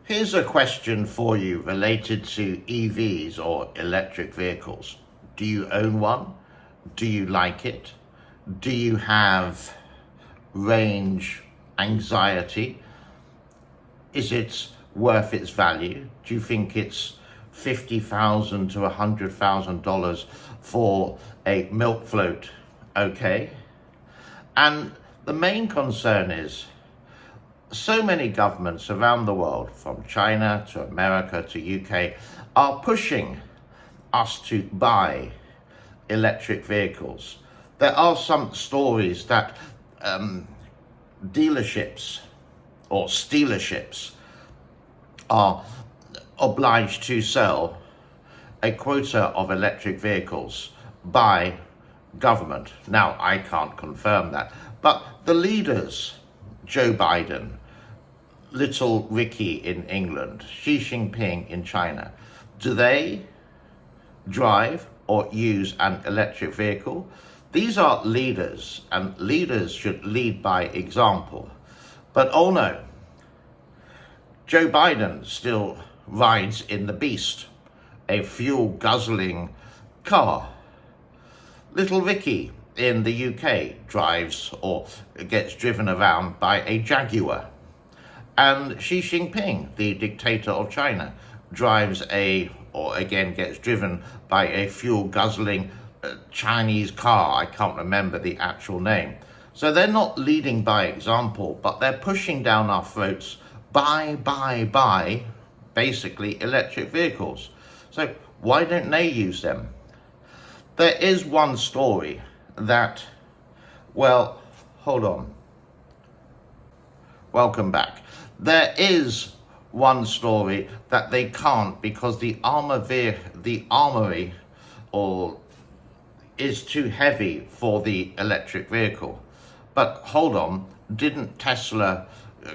Here's a question for you related to EVs or electric vehicles. Do you own one? Do you like it? Do you have range anxiety? Is it worth its value? Do you think it's $50,000 to $100,000 for a milk float? Okay. And the main concern is so many governments around the world, from China to America to UK, are pushing us to buy electric vehicles. There are some stories that dealerships or stealerships are obliged to sell a quota of electric vehicles by government. Now, I can't confirm that, but the leaders, Joe Biden, Little Ricky in England, Xi Jinping in China, do they drive or use an electric vehicle? These are leaders, and leaders should lead by example. But oh no, Joe Biden still rides in the Beast, a fuel-guzzling car. Little Ricky in the UK drives or gets driven around by a Jaguar. And Xi Jinping, the dictator of China, drives gets driven by a fuel-guzzling Chinese car. I can't remember the actual name. So they're not leading by example, but they're pushing down our throats, buy, basically electric vehicles. So why don't they use them? There is one story that, well, hold on. Welcome back. There is one story that they can't because the armory is too heavy for the electric vehicle. But hold on, didn't Tesla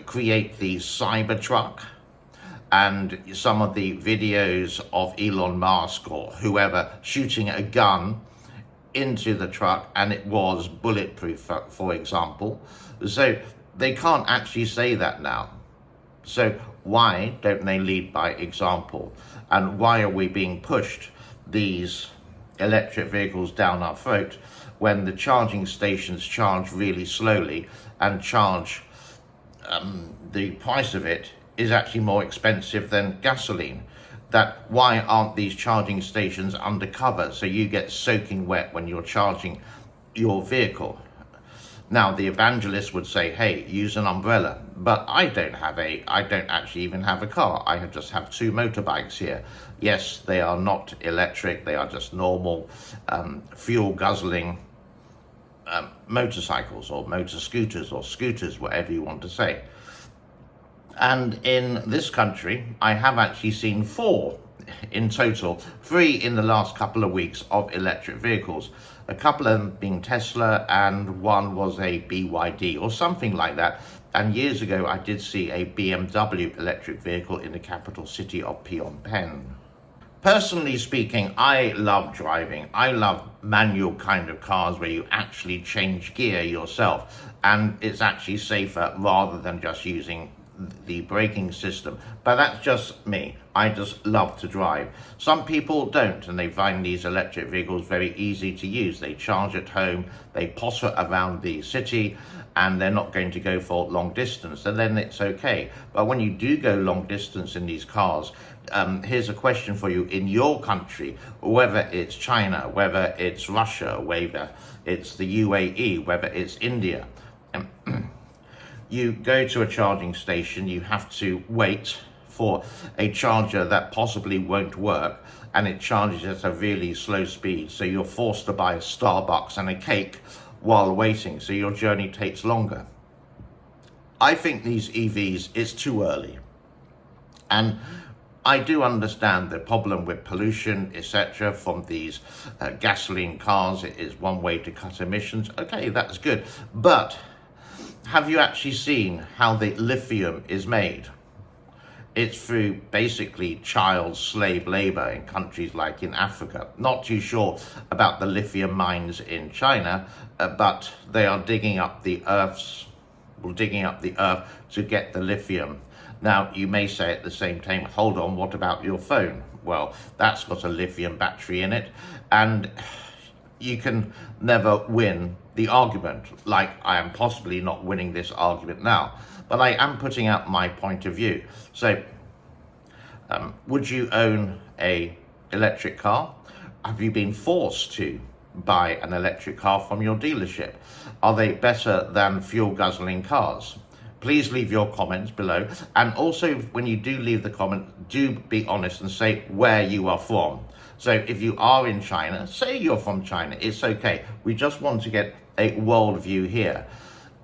create the Cybertruck? And some of the videos of Elon Musk or whoever shooting a gun into the truck, and it was bulletproof, for example. So they can't actually say that now. So why don't they lead by example? And why are we being pushed these electric vehicles down our throat when the charging stations charge really slowly and charge the price of it is actually more expensive than gasoline? That why aren't these charging stations undercover so you get soaking wet when you're charging your vehicle? Now, the evangelist would say, hey, use an umbrella, but I don't actually even have a car. I just have two motorbikes here. Yes, they are not electric. They are just normal fuel guzzling motorcycles or motor scooters or scooters, whatever you want to say. And in this country, I have actually seen 4 in total, 3 in the last couple of weeks of electric vehicles. A couple of them being Tesla and one was a BYD or something like that. And years ago, I did see a BMW electric vehicle in the capital city of Phnom Penh. Personally speaking, I love driving. I love manual kind of cars where you actually change gear yourself. And it's actually safer rather than just using the braking system. But that's just me. I just love to drive. Some people don't, and they find these electric vehicles very easy to use. They charge at home, they potter around the city, and they're not going to go for long distance, and then it's okay. But when you do go long distance in these cars, here's a question for you. In your country, whether it's China, whether it's Russia, whether it's the UAE, whether it's India, you go to a charging station, you have to wait for a charger that possibly won't work, and it charges at a really slow speed. So you're forced to buy a Starbucks and a cake while waiting, so your journey takes longer. I think these EVs is too early. And I do understand the problem with pollution, etc., from these gasoline cars. It is one way to cut emissions. Okay, that's good. But have you actually seen how the lithium is made? It's through basically child slave labor in countries like in Africa. Not too sure about the lithium mines in China, but they are digging up the earth to get the lithium. Now, you may say at the same time, hold on, what about your phone? Well, that's got a lithium battery in it, and you can never win the argument, like I am possibly not winning this argument now, but I am putting out my point of view. So, would you own a electric car? Have you been forced to buy an electric car from your dealership? Are they better than fuel guzzling cars? Please leave your comments below, and also when you do leave the comment, do be honest and say where you are from. So if you are in China, say you're from China, it's okay. We just want to get a world view here.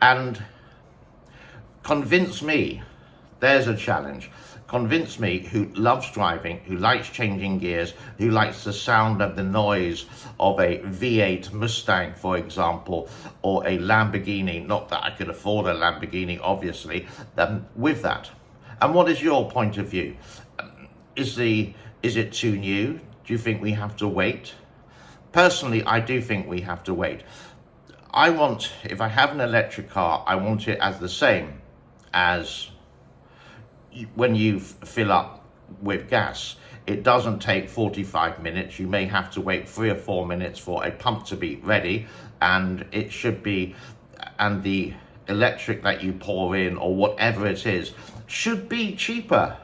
And convince me, there's a challenge. Convince me, who loves driving, who likes changing gears, who likes the sound of the noise of a V8 Mustang, for example, or a Lamborghini, not that I could afford a Lamborghini, obviously, with that. And what is your point of view? Is it too new? Do you think we have to wait? Personally, I do think we have to wait. If I have an electric car, I want it as the same as when you fill up with gas. It doesn't take 45 minutes. You may have to wait 3 or 4 minutes for a pump to be ready, and it should be, and the electric that you pour in or whatever it is should be cheaper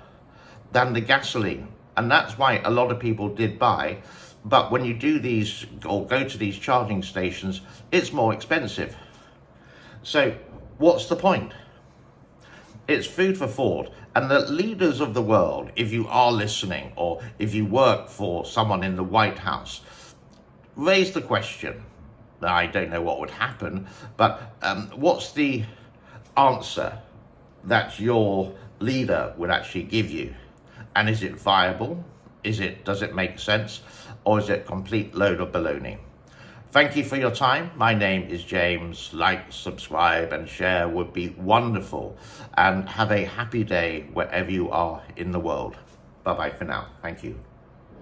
than the gasoline. And that's why a lot of people did buy. But when you do these or go to these charging stations, it's more expensive. So what's the point? It's food for thought. And the leaders of the world, if you are listening, or if you work for someone in the White House, raise the question. I don't know what would happen, but what's the answer that your leader would actually give you? And is it viable? Does it make sense? Or is it a complete load of baloney? Thank you for your time. My name is James. Like, subscribe and share would be wonderful. And have a happy day wherever you are in the world. Bye-bye for now. Thank you.